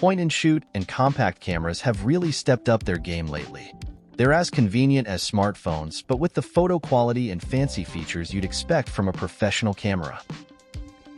Point-and-shoot and compact cameras have really stepped up their game lately. They're as convenient as smartphones, but with the photo quality and fancy features you'd expect from a professional camera.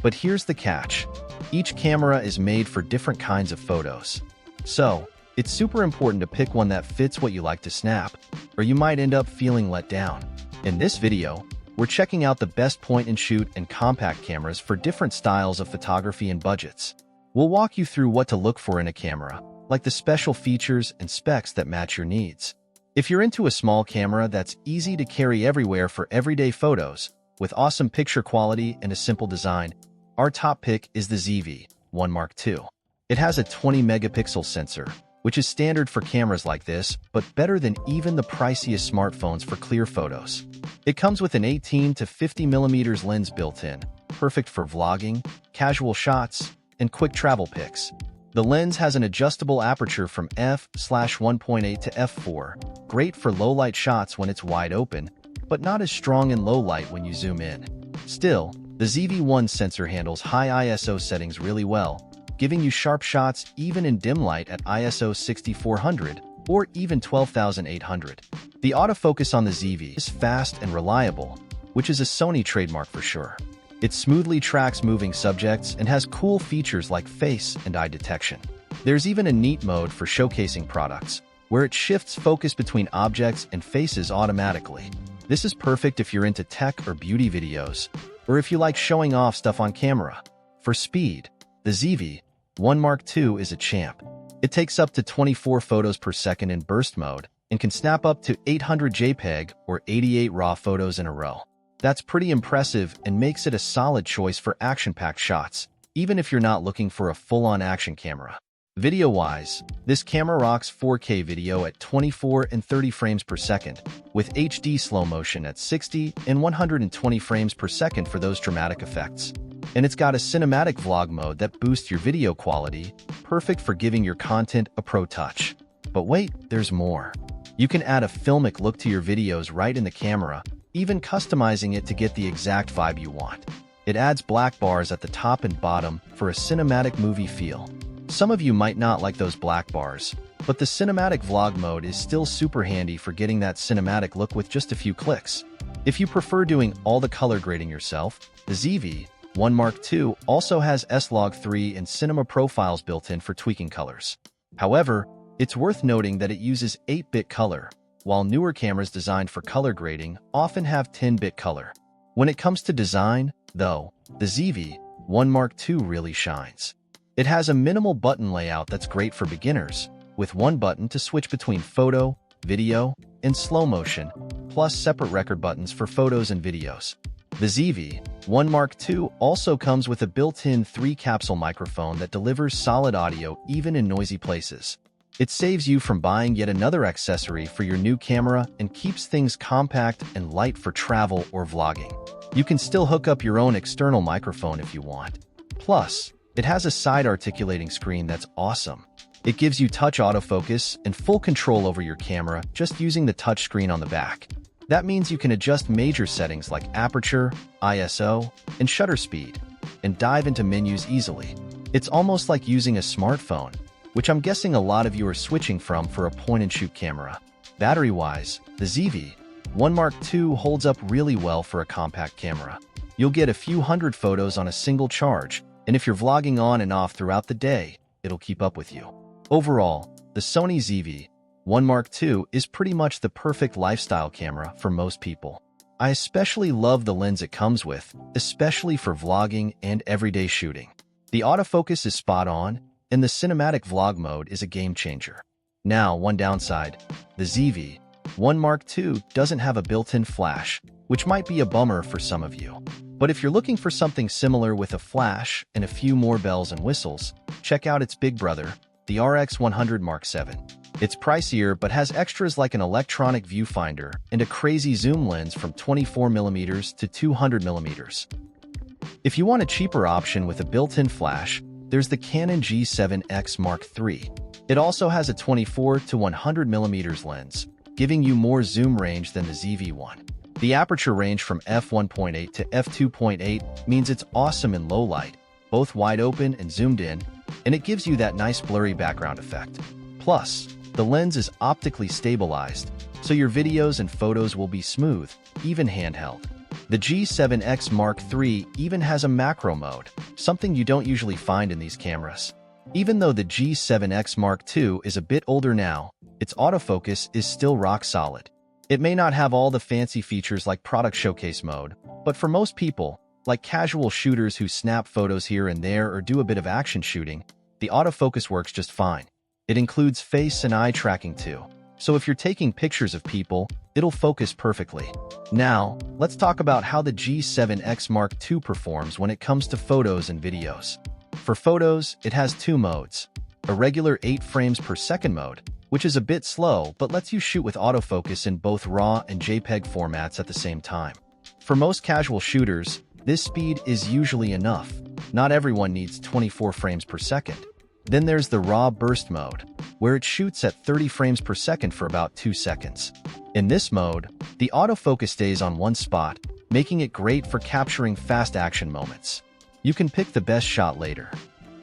But here's the catch. Each camera is made for different kinds of photos. So, it's super important to pick one that fits what you like to snap, or you might end up feeling let down. In this video, we're checking out the best point-and-shoot and compact cameras for different styles of photography and budgets. We'll walk you through what to look for in a camera, like the special features and specs that match your needs. If you're into a small camera that's easy to carry everywhere for everyday photos, with awesome picture quality and a simple design, our top pick is the ZV-1 Mark II. It has a 20-megapixel sensor, which is standard for cameras like this, but better than even the priciest smartphones for clear photos. It comes with an 18 to 50mm lens built in, perfect for vlogging, casual shots, and quick travel pics. The lens has an adjustable aperture from f/1.8 to f4, great for low-light shots when it's wide open, but not as strong in low light when you zoom in. Still, the ZV-1 sensor handles high ISO settings really well, giving you sharp shots even in dim light at ISO 6400 or even 12800. The autofocus on the ZV is fast and reliable, which is a Sony trademark for sure. It smoothly tracks moving subjects and has cool features like face and eye detection. There's even a neat mode for showcasing products, where it shifts focus between objects and faces automatically. This is perfect if you're into tech or beauty videos, or if you like showing off stuff on camera. For speed, the ZV-1 Mark II is a champ. It takes up to 24 photos per second in burst mode and can snap up to 800 JPEG or 88 RAW photos in a row. That's pretty impressive and makes it a solid choice for action-packed shots, even if you're not looking for a full-on action camera. Video-wise, this camera rocks 4K video at 24 and 30 frames per second, with HD slow motion at 60 and 120 frames per second for those dramatic effects. And it's got a cinematic vlog mode that boosts your video quality, perfect for giving your content a pro touch. But wait, there's more. You can add a filmic look to your videos right in the camera, even customizing it to get the exact vibe you want. It adds black bars at the top and bottom for a cinematic movie feel. Some of you might not like those black bars, but the cinematic vlog mode is still super handy for getting that cinematic look with just a few clicks. If you prefer doing all the color grading yourself, the ZV-1 Mark II also has S-Log3 and cinema profiles built in for tweaking colors. However, it's worth noting that it uses 8-bit color, while newer cameras designed for color grading often have 10-bit color. When it comes to design, though, the ZV-1 Mark II really shines. It has a minimal button layout that's great for beginners, with one button to switch between photo, video, and slow motion, plus separate record buttons for photos and videos. The ZV-1 Mark II also comes with a built-in 3-capsule microphone that delivers solid audio even in noisy places. It saves you from buying yet another accessory for your new camera and keeps things compact and light for travel or vlogging. You can still hook up your own external microphone if you want. Plus, it has a side articulating screen that's awesome. It gives you touch autofocus and full control over your camera just using the touch screen on the back. That means you can adjust major settings like aperture, ISO, and shutter speed, and dive into menus easily. It's almost like using a smartphone, which I'm guessing a lot of you are switching from for a point-and-shoot camera. Battery-wise, the ZV-1 Mark II holds up really well for a compact camera. You'll get a few hundred photos on a single charge, and if you're vlogging on and off throughout the day, it'll keep up with you. Overall, the Sony ZV-1 Mark II is pretty much the perfect lifestyle camera for most people. I especially love the lens it comes with, especially for vlogging and everyday shooting. The autofocus is spot on, and the cinematic vlog mode is a game changer. Now, one downside, the ZV-1 Mark II doesn't have a built-in flash, which might be a bummer for some of you. But if you're looking for something similar with a flash and a few more bells and whistles, check out its big brother, the RX100 Mark VII. It's pricier but has extras like an electronic viewfinder and a crazy zoom lens from 24mm to 200mm. If you want a cheaper option with a built-in flash, there's the Canon G7X Mark III. It also has a 24 to 100mm lens, giving you more zoom range than the ZV-1. The aperture range from f1.8 to f2.8 means it's awesome in low light, both wide open and zoomed in, and it gives you that nice blurry background effect. Plus, the lens is optically stabilized, so your videos and photos will be smooth, even handheld. The G7X Mark III even has a macro mode, something you don't usually find in these cameras. Even though the G7X Mark II is a bit older now, its autofocus is still rock solid. It may not have all the fancy features like product showcase mode, but for most people, like casual shooters who snap photos here and there or do a bit of action shooting, the autofocus works just fine. It includes face and eye tracking too, so if you're taking pictures of people, it'll focus perfectly. Now, let's talk about how the G7X Mark II performs when it comes to photos and videos. For photos, it has two modes. A regular 8 frames per second mode, which is a bit slow but lets you shoot with autofocus in both RAW and JPEG formats at the same time. For most casual shooters, this speed is usually enough. Not everyone needs 24 frames per second. Then there's the RAW burst mode, where it shoots at 30 frames per second for about 2 seconds. In this mode, the autofocus stays on one spot, making it great for capturing fast action moments. You can pick the best shot later.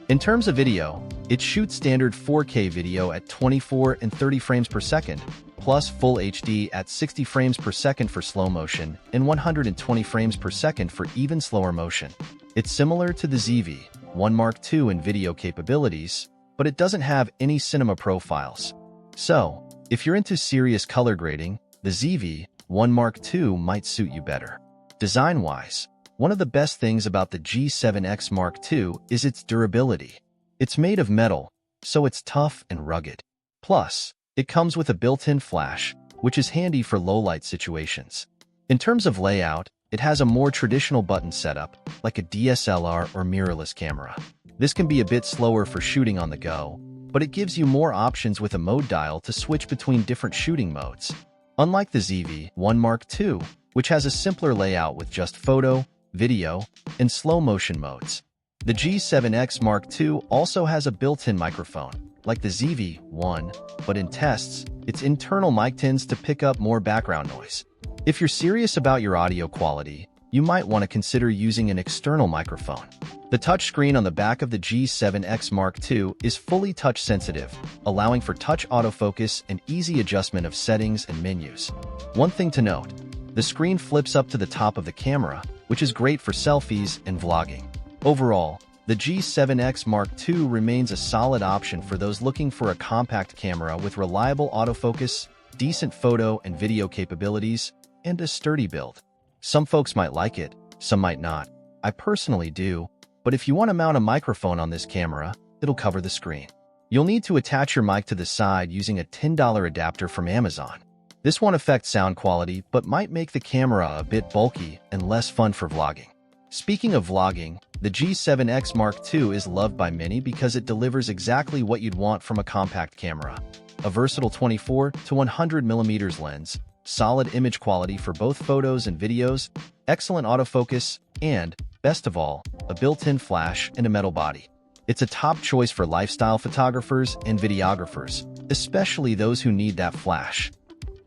In terms of video, it shoots standard 4K video at 24 and 30 frames per second, plus Full HD at 60 frames per second for slow motion and 120 frames per second for even slower motion. It's similar to the ZV-1 Mark II in video capabilities, but it doesn't have any cinema profiles. So, if you're into serious color grading, the ZV-1 Mark II might suit you better. Design-wise, one of the best things about the G7X Mark II is its durability. It's made of metal, so it's tough and rugged. Plus, it comes with a built-in flash, which is handy for low-light situations. In terms of layout, it has a more traditional button setup, like a DSLR or mirrorless camera. This can be a bit slower for shooting on the go, but it gives you more options with a mode dial to switch between different shooting modes. Unlike the ZV-1 Mark II, which has a simpler layout with just photo, video, and slow motion modes. The G7X Mark II also has a built-in microphone, like the ZV-1, but in tests, its internal mic tends to pick up more background noise. If you're serious about your audio quality, you might want to consider using an external microphone. The touchscreen on the back of the G7X Mark II is fully touch-sensitive, allowing for touch autofocus and easy adjustment of settings and menus. One thing to note, the screen flips up to the top of the camera, which is great for selfies and vlogging. Overall, the G7X Mark II remains a solid option for those looking for a compact camera with reliable autofocus, decent photo and video capabilities, and a sturdy build. Some folks might like it, some might not. I personally do, but if you want to mount a microphone on this camera, it'll cover the screen. You'll need to attach your mic to the side using a $10 adapter from Amazon. This won't affect sound quality, but might make the camera a bit bulky and less fun for vlogging. Speaking of vlogging, the G7X Mark II is loved by many because it delivers exactly what you'd want from a compact camera. A versatile 24 to 100mm lens, solid image quality for both photos and videos, excellent autofocus, and, best of all, a built-in flash and a metal body. It's a top choice for lifestyle photographers and videographers, especially those who need that flash.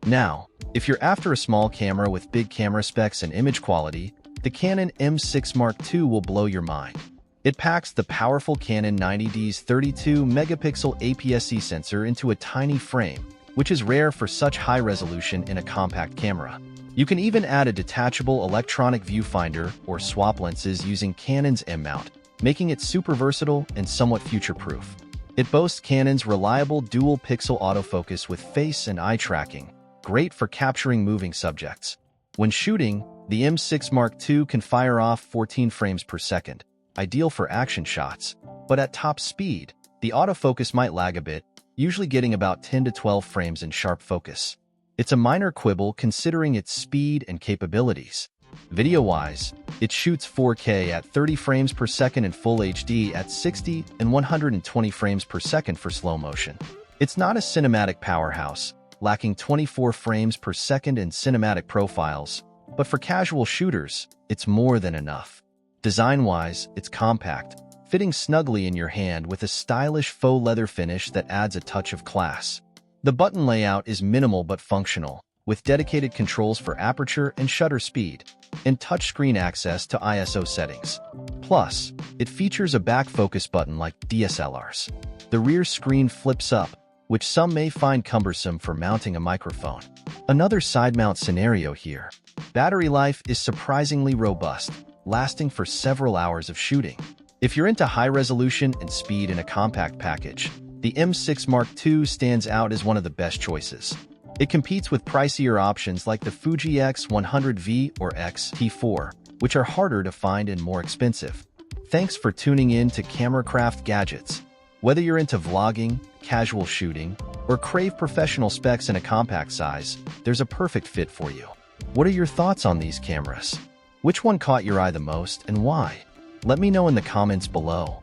Now, if you're after a small camera with big camera specs and image quality, the Canon M6 Mark II will blow your mind. It packs the powerful Canon 90D's 32-megapixel APS-C sensor into a tiny frame, which is rare for such high resolution in a compact camera. You can even add a detachable electronic viewfinder or swap lenses using Canon's M mount, making it super versatile and somewhat future-proof. It boasts Canon's reliable dual-pixel autofocus with face and eye tracking, great for capturing moving subjects. When shooting, the M6 Mark II can fire off 14 frames per second, ideal for action shots, but at top speed, the autofocus might lag a bit, usually getting about 10 to 12 frames in sharp focus. It's a minor quibble considering its speed and capabilities. Video-wise, it shoots 4K at 30 frames per second and Full HD at 60 and 120 frames per second for slow motion. It's not a cinematic powerhouse, lacking 24 frames per second in cinematic profiles, but for casual shooters, it's more than enough. Design-wise, it's compact, fitting snugly in your hand with a stylish faux leather finish that adds a touch of class. The button layout is minimal but functional, with dedicated controls for aperture and shutter speed, and touchscreen access to ISO settings. Plus, it features a back focus button like DSLRs. The rear screen flips up, which some may find cumbersome for mounting a microphone. Another side mount scenario here. Battery life is surprisingly robust, lasting for several hours of shooting. If you're into high resolution and speed in a compact package, the M6 Mark II stands out as one of the best choices. It competes with pricier options like the Fuji X100V or X-T4, which are harder to find and more expensive. Thanks for tuning in to CameraCraft Gadgets. Whether you're into vlogging, casual shooting, or crave professional specs in a compact size, there's a perfect fit for you. What are your thoughts on these cameras? Which one caught your eye the most and why? Let me know in the comments below.